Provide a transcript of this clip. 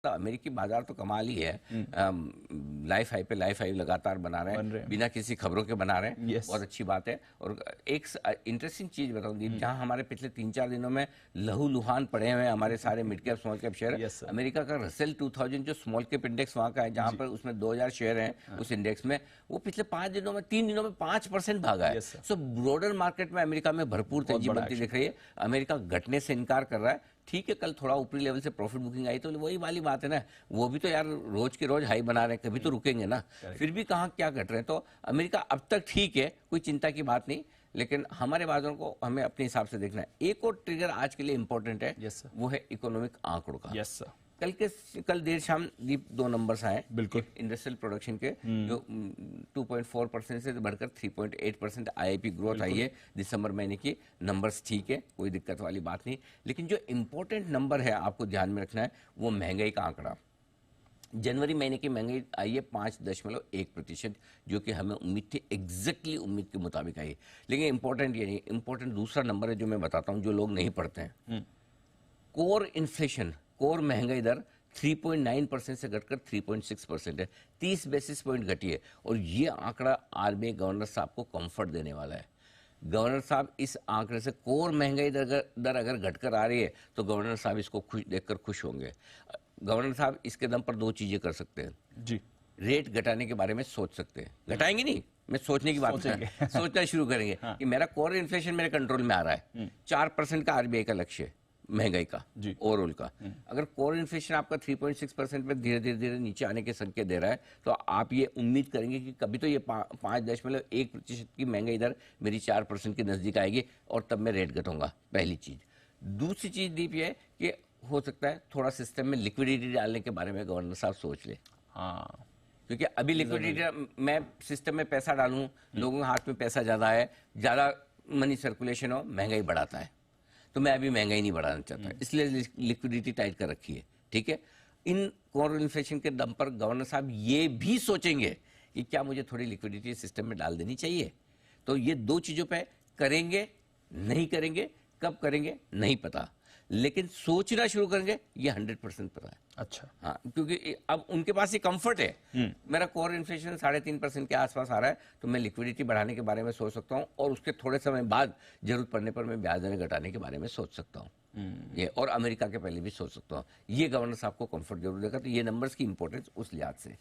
तो अमेरिकी बाजार तो कमाल ही है। लाइफ हाई पे लाइफ हाई लगातार बना रहे हैं बिना किसी खबरों के बना रहे हैं। Yes. बहुत अच्छी बात है। और एक इंटरेस्टिंग चीज बताऊं दीप, जहां हमारे पिछले 3-4 दिनों में लहूलुहान पड़े हुए हैं हमारे सारे mid cap small cap share. Yes, sir. America का रसेल 2000 जो स्मॉल कैप इंडेक्स वहां का है, जहां पर उसमें 2000 शेयर हैं उस इंडेक्स में, वो पिछले 3 दिनों में 5% भागा है। Yes, sir. सो ब्रॉडर मार्केट में अमेरिका में भरपूर तेजी बनती दिख रही है। अमेरिका घटने से इनकार कर रहा है। ठीक है, कल थोड़ा ऊपरी लेवल से प्रॉफिट बुकिंग आई, तो वही वाली बात है ना, वो भी तो यार रोज के रोज हाई बना रहे हैं, कभी तो रुकेंगे ना। फिर भी कहाँ क्या घट रहे हैं। तो अमेरिका अब तक ठीक है, कोई चिंता की बात नहीं, लेकिन हमारे बाजारों को हमें अपने हिसाब से देखना है। एक और ट्रिगर आज के लिए इंपॉर्टेंट है। Yes, sir. वो है इकोनॉमिक आंकड़ों का। Yes sir. कल देर शाम 2 नंबर्स आए। बिल्कुल। इंडस्ट्रियल प्रोडक्शन के जो 2.4% से बढ़कर 3.8% आईआईपी ग्रोथ आई है दिसंबर महीने की। नंबर्स ठीक है, कोई दिक्कत वाली बात नहीं, लेकिन जो इंपॉर्टेंट नंबर है आपको ध्यान में रखना है वो महंगाई का आंकड़ा। जनवरी महीने की महंगाई आई है 5.1%, जो कि हमें उम्मीद थी, एग्जैक्टली उम्मीद के मुताबिक आई। लेकिन इंपॉर्टेंट ये नहीं, इंपॉर्टेंट दूसरा नंबर है जो मैं बताता हूँ, जो लोग नहीं पढ़ते हैं। कोर इन्फ्लेशन, कोर महंगाई दर 3.9% से घटकर 3.6% है। 30 बेसिस पॉइंट घटी है। और ये आंकड़ा आरबीआई गवर्नर साहब को कंफर्ट देने वाला है। गवर्नर साहब इस आंकड़े से, कोर महंगाई दर अगर घटकर आ रही है तो गवर्नर साहब इसको देखकर खुश होंगे। गवर्नर साहब इसके दम पर 2 चीजें कर सकते हैं जी। रेट घटाने के बारे में सोच सकते हैं, घटाएंगे नहीं, मैं सोचने की बात है सोचना शुरू करेंगे कि मेरा कोर इन्फ्लेशन मेरे कंट्रोल में आ रहा है। 4% का आरबीआई का लक्ष्य है महंगाई का, ओवरऑल का। अगर कोर इन्फ्लेशन आपका 3.6% पे धीरे धीरे नीचे आने के संकेत दे रहा है, तो आप ये उम्मीद करेंगे कि कभी तो ये 5.1% की महंगाई दर मेरी 4% के नजदीक आएगी और तब मैं रेट घटाऊंगा। पहली चीज। दूसरी चीज दीप ये है कि हो सकता है थोड़ा सिस्टम में लिक्विडिटी डालने के बारे में गवर्नर साहब सोच ले। हाँ, क्योंकि अभी लिक्विडिटी, मैं सिस्टम में पैसा डालूं, लोगों के हाथ में पैसा ज्यादा है, ज्यादा मनी सर्कुलेशन हो, महंगाई बढ़ाता है। तो मैं अभी महंगाई नहीं बढ़ाना चाहता, इसलिए लिक्विडिटी टाइट कर रखी है। ठीक है, इन कोर इन्फ्लेशन के दम पर गवर्नर साहब ये भी सोचेंगे कि क्या मुझे थोड़ी लिक्विडिटी सिस्टम में डाल देनी चाहिए। तो ये 2 चीजों पे करेंगे, नहीं करेंगे, कब करेंगे नहीं पता, लेकिन सोचना शुरू करेंगे ये 100% पता है। अच्छा। हाँ, क्योंकि अब उनके पास ये कंफर्ट है, मेरा कोर इन्फ्लेशन 3.5% के आसपास आ रहा है, तो मैं लिक्विडिटी बढ़ाने के बारे में सोच सकता हूँ, और उसके थोड़े समय बाद जरूरत पड़ने पर मैं ब्याज दरें घटाने के बारे में सोच सकता हूँ। ये और अमेरिका के पहले भी सोच सकता हूँ। ये गवर्नर साहब को कंफर्ट जरूर देगा। तो ये नंबर्स की इंपॉर्टेंस उस लिहाज से।